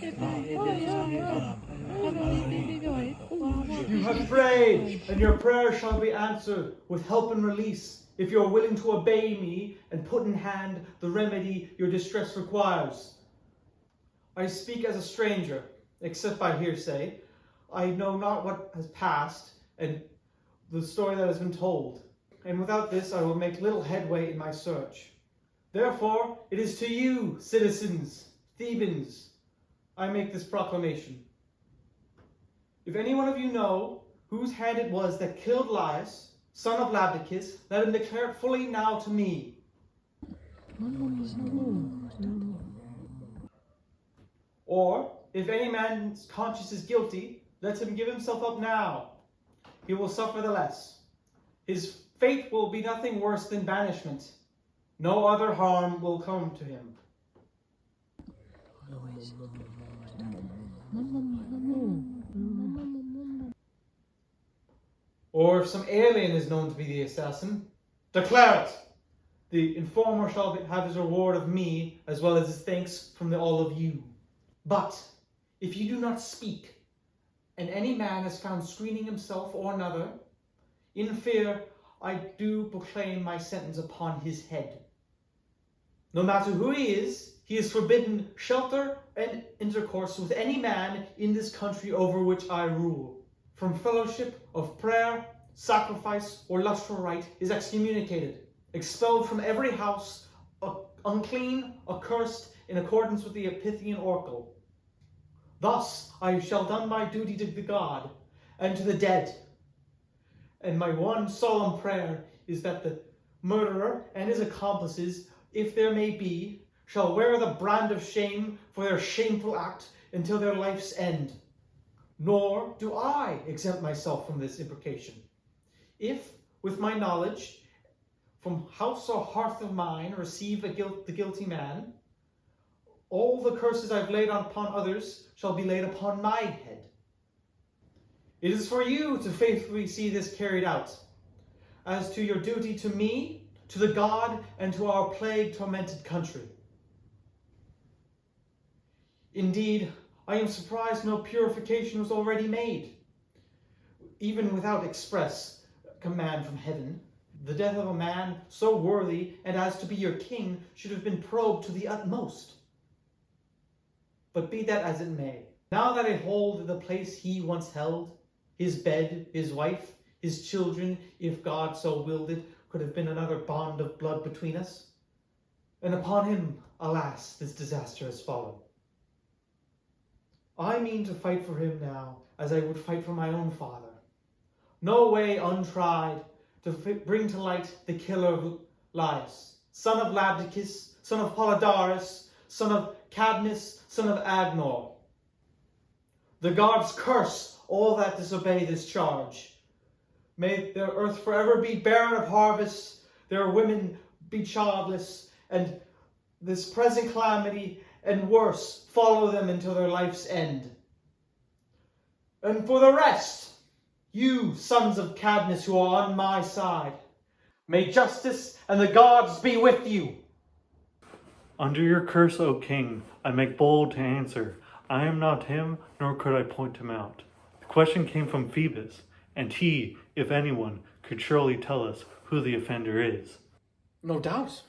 You have prayed, and your prayer shall be answered with help and release, if you are willing to obey me and put in hand the remedy your distress requires. I speak as a stranger, except by hearsay. I know not what has passed, and the story that has been told. And without this I will make little headway in my search. Therefore, it is to you, citizens, Thebans, I make this proclamation. If any one of you know whose hand it was that killed Laius, son of Labdacus, let him declare it fully now to me. Or, if any man's conscience is guilty, let him give himself up now. He will suffer the less. His fate will be nothing worse than banishment. No other harm will come to him. Or if some alien is known to be the assassin, declare it. The informer shall have his reward of me, as well as his thanks from all of you. But if you do not speak, and any man is found screening himself or another, in fear I do proclaim my sentence upon his head. No matter who he is forbidden shelter and intercourse with any man in this country over which I rule. From fellowship of prayer, sacrifice, or lustral rite is excommunicated, expelled from every house, unclean, accursed, in accordance with the Epithian oracle. Thus I shall done my duty to the God and to the dead. And my one solemn prayer is that the murderer and his accomplices, if there may be, shall wear the brand of shame for their shameful act until their life's end. Nor do I exempt myself from this imprecation. If, with my knowledge, from house or hearth of mine receive the guilty man, all the curses I've laid upon others shall be laid upon my head. It is for you to faithfully see this carried out. As to your duty to me, to the God, and to our plague-tormented country. Indeed, I am surprised no purification was already made. Even without express command from heaven, the death of a man so worthy and as to be your king should have been probed to the utmost. But be that as it may, now that I hold the place he once held, his bed, his wife, his children, if God so willed it, could have been another bond of blood between us. And upon him, alas, this disaster has fallen. I mean to fight for him now, as I would fight for my own father. No way untried to bring to light the killer of Laius, son of Labdacus, son of Polydaris, son of Cadmus, son of Agnor. The gods curse all that disobey this charge. May their earth forever be barren of harvests, their women be childless, and this present calamity and worse follow them until their life's end. And for the rest, you sons of Cadmus who are on my side, may justice and the gods be with you. Under your curse, O king, I make bold to answer. I am not him, nor could I point him out. The question came from Phoebus, and he, if anyone, could surely tell us who the offender is. No doubt.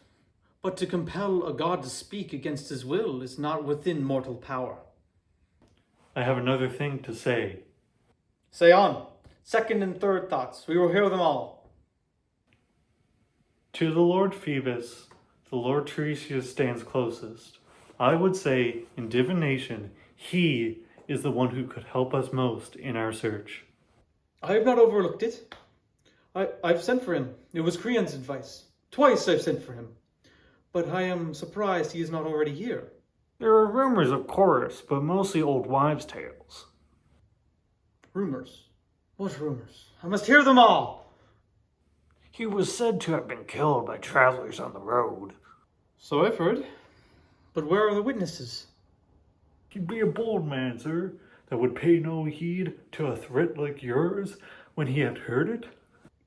But to compel a god to speak against his will is not within mortal power. I have another thing to say. Say on. Second and third thoughts. We will hear them all. To the Lord Phoebus, the Lord Tiresias stands closest. I would say, in divination, he is the one who could help us most in our search. I have not overlooked it. I've sent for him. It was Creon's advice. Twice I've sent for him. But I am surprised he is not already here. There are rumors, of course, but mostly old wives' tales. Rumors? What rumors? I must hear them all. He was said to have been killed by travelers on the road. So I've heard. But where are the witnesses? He'd be a bold man, sir, that would pay no heed to a threat like yours when he had heard it.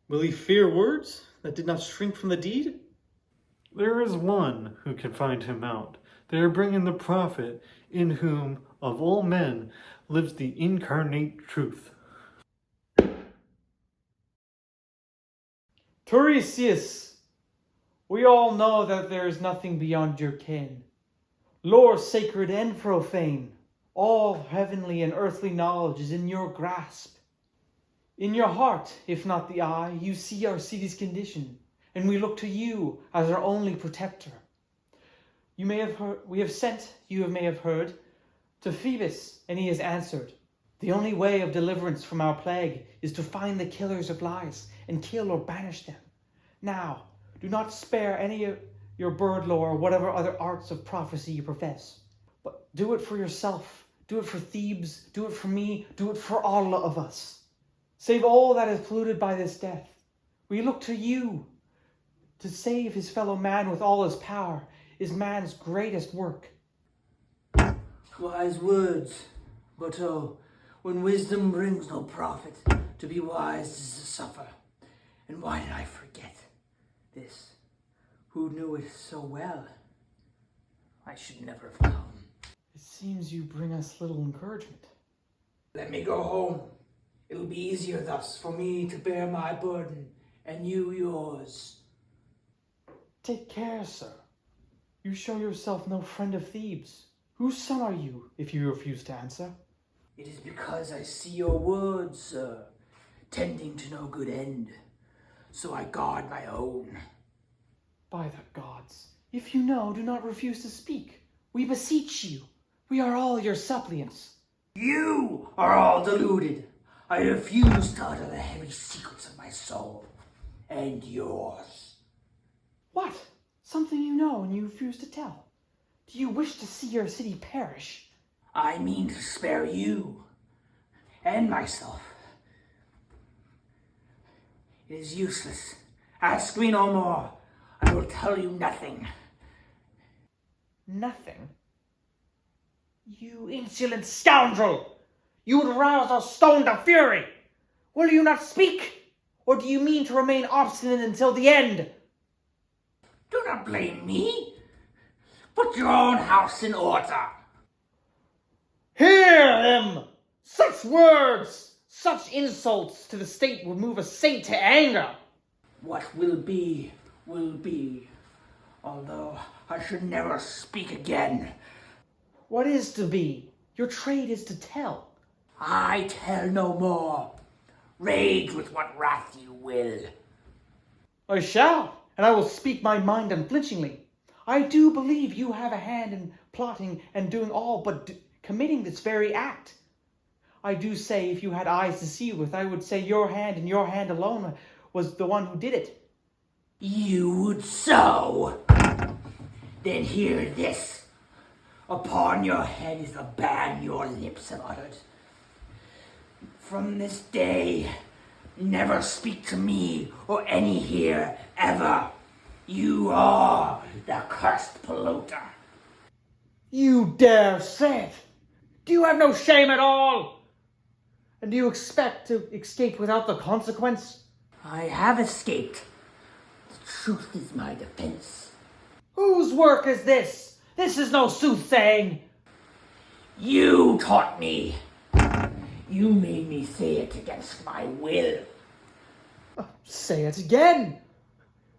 Will he fear words that did not shrink from the deed? There is one who can find him out, They are bringing the prophet, in whom, of all men, lives the incarnate truth. Tiresias, we all know that there is nothing beyond your ken. Lore sacred and profane, all heavenly and earthly knowledge is in your grasp. In your heart, if not the eye, you see our city's condition, and we look to you as our only protector. You may have heard, we have sent, may have heard, to Phoebus, and he has answered. The only way of deliverance from our plague is to find the killers of lies and kill or banish them. Now, do not spare any of your bird lore or whatever other arts of prophecy you profess, but do it for yourself, do it for Thebes, do it for me, do it for all of us. Save all that is polluted by this death. We look to you. To save his fellow man with all his power is man's greatest work. Wise words, but oh, when wisdom brings no profit, to be wise is to suffer. And why did I forget this? Who knew it so well? I should never have come. It seems you bring us little encouragement. Let me go home. It'll be easier thus for me to bear my burden, and you yours. Take care, sir. You show yourself no friend of Thebes. Whose son are you, if you refuse to answer? It is because I see your words, sir, tending to no good end. So I guard my own. By the gods, if you know, do not refuse to speak. We beseech you. We are all your suppliants. You are all deluded. I refuse to utter the heavy secrets of my soul. And yours. What? Something you know and you refuse to tell? Do you wish to see your city perish? I mean to spare you. And myself. It is useless. Ask me no more. I will tell you nothing. Nothing? You insolent scoundrel! You would rouse our stone to fury! Will you not speak? Or do you mean to remain obstinate until the end? Do not blame me. Put your own house in order. Hear him! Such words, such insults to the state would move a saint to anger. What will be, will be. Although I should never speak again. What is to be? Your trade is to tell. I tell no more. Rage with what wrath you will. I shall, and I will speak my mind unflinchingly. I do believe you have a hand in plotting and doing all but committing this very act. I do say if you had eyes to see with, I would say your hand and your hand alone was the one who did it. You would so. Then hear this. Upon your head is the ban your lips have uttered. From this day, never speak to me or any here ever. You are the cursed polluter. You dare say it? Do you have no shame at all? And do you expect to escape without the consequence? I have escaped. The truth is my defense. Whose work is this? This is no soothsaying. You taught me. You made me say it against my will. Say it again.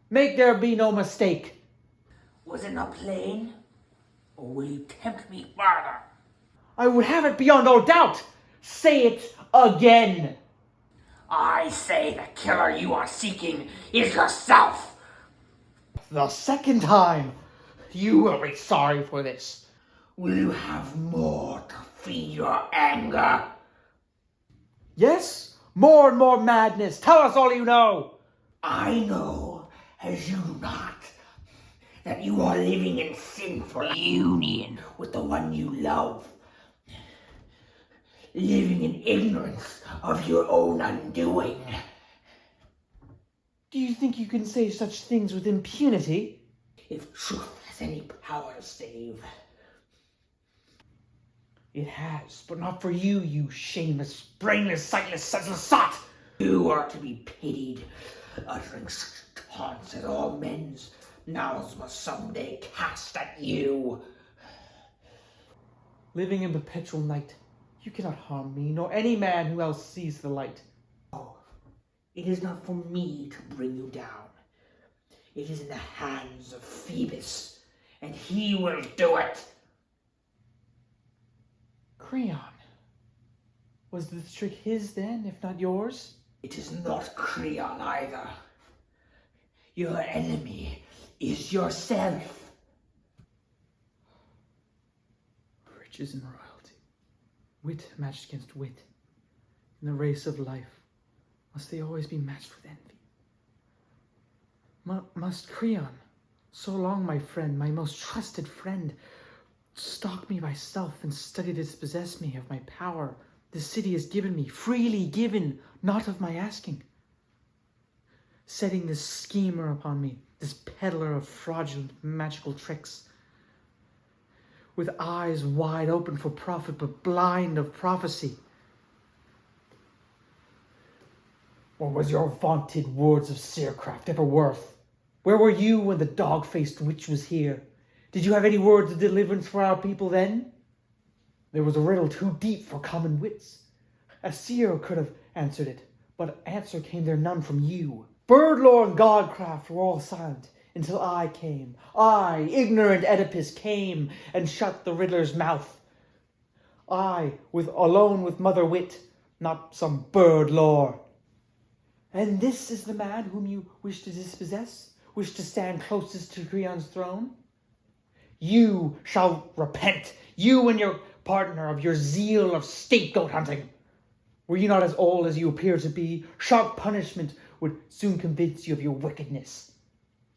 Make there be no mistake. Was it not plain? Or will you tempt me further? I would have it beyond all doubt. Say it again. I say the killer you are seeking is yourself. The second time. You will be sorry for this. Will you have more to feed your anger? Yes? More and more madness. Tell us all you know. I know, as you do not, that you are living in sinful union with the one you love. Living in ignorance of your own undoing. Do you think you can say such things with impunity? If truth has any power to save. It has, but not for you, you shameless, brainless, sightless, senseless sot! You are to be pitied, uttering such taunts as all men's mouths must someday cast at you. living in perpetual night. You cannot harm me, nor any man who else sees the light. Oh, it is not for me to bring you down. It is in the hands of Phoebus, and he will do it. Creon, was this trick his then, if not yours? It is not Creon either. Your enemy is yourself. Riches and royalty, wit matched against wit. In the race of life, must they always be matched with envy? Must Creon, so long my friend, my most trusted friend, stalk me by stealth and study to dispossess me of my power the city has given me, freely given, not of my asking? Setting this schemer upon me, this peddler of fraudulent magical tricks, with eyes wide open for profit but blind of prophecy. What was your vaunted words of seercraft ever worth? Where were you when the dog-faced witch was here? Did you have any words of deliverance for our people then? There was a riddle too deep for common wits. A seer could have answered it, but answer came there none from you. Bird-lore and godcraft were all silent, until I came. I, ignorant Oedipus, came and shut the riddler's mouth. I, alone with mother wit, not some bird-lore. And this is the man whom you wish to dispossess? Wish to stand closest to Creon's throne? You shall repent, you and your partner, of your zeal of scapegoat hunting. Were you not as old as you appear to be, sharp punishment would soon convince you of your wickedness.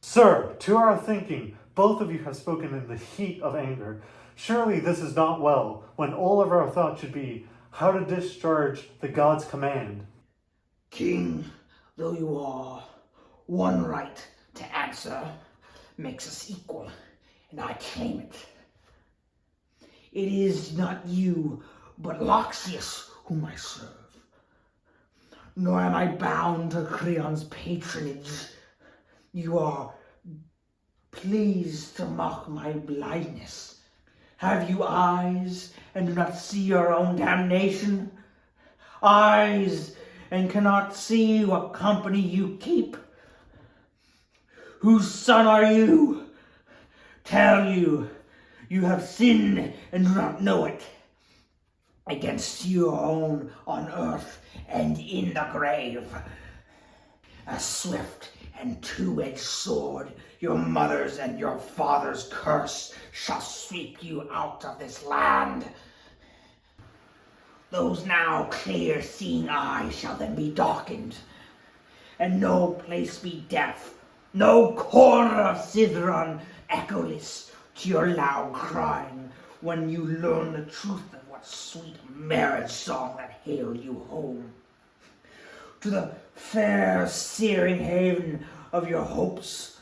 Sir, to our thinking, both of you have spoken in the heat of anger. Surely this is not well, when all of our thought should be how to discharge the god's command. King though you are, one right to answer makes us equal, and I claim it. It is not you, but Loxias whom I serve. Nor am I bound to Creon's patronage. You are pleased to mock my blindness. Have you eyes and do not see your own damnation? Eyes and cannot see what company you keep? Whose son are you? Tell you have sinned and do not know it. Against your own on earth and in the grave. A swift and two-edged sword, your mother's and your father's curse, shall sweep you out of this land. Those now clear-seeing eyes shall then be darkened, and no place be deaf, no corner of Cithron echoless to your loud crying, when you learn the truth of what sweet marriage song that hailed you home. To the fair searing haven of your hopes,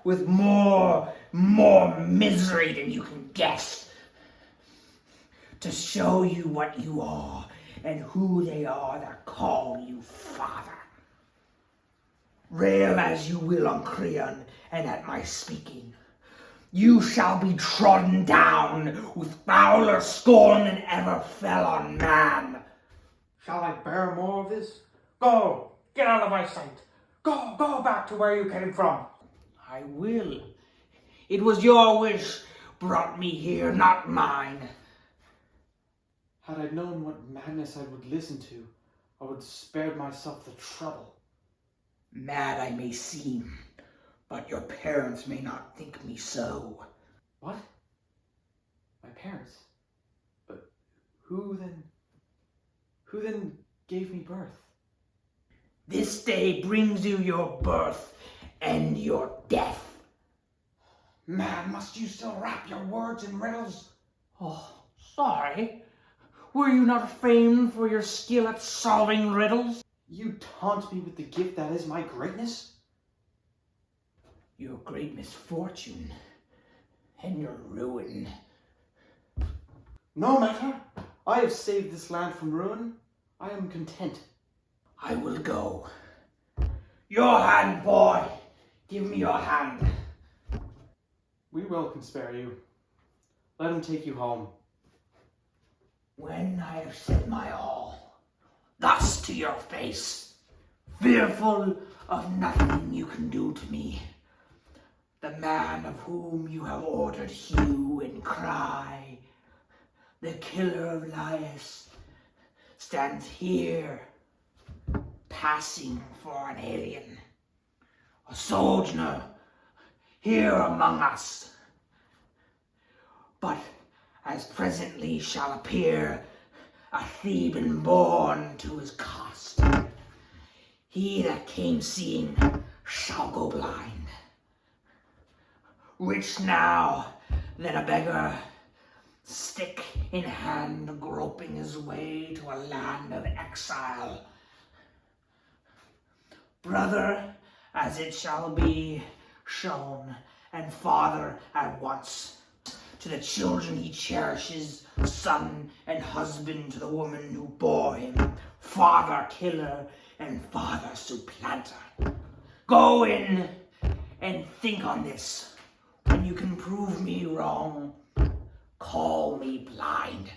with more misery than you can guess, to show you what you are and who they are that call you father. Rail as you will on Creon and at my speaking, you shall be trodden down with fouler scorn than ever fell on man. Shall I bear more of this? Go, get out of my sight. Go back to where you came from. I will. It was your wish brought me here, not mine. Had I known what madness I would listen to, I would have spared myself the trouble. Mad I may seem, but your parents may not think me so. What? My parents? But who then gave me birth? This day brings you your birth and your death. Man, must you still wrap your words in riddles? Oh, sorry. Were you not famed for your skill at solving riddles? You taunt me with the gift that is my greatness? Your great misfortune and your ruin. No matter. I have saved this land from ruin. I am content. I will go. Your hand, boy. Give me your hand. We well can spare you. Let him take you home. when I have said my all, thus to your face, fearful of nothing you can do to me, the man of whom you have ordered hue and cry, the killer of Laius, stands here, passing for an alien, a sojourner here among us, but as presently shall appear a Theban born to his cost. He that came seeing shall go blind. Rich now, then a beggar, stick in hand, groping his way to a land of exile. Brother, as it shall be shown, and father at once, to the children he cherishes, son and husband to the woman who bore him, father killer and father supplanter. Go in and think on this. When you can prove me wrong, call me blind.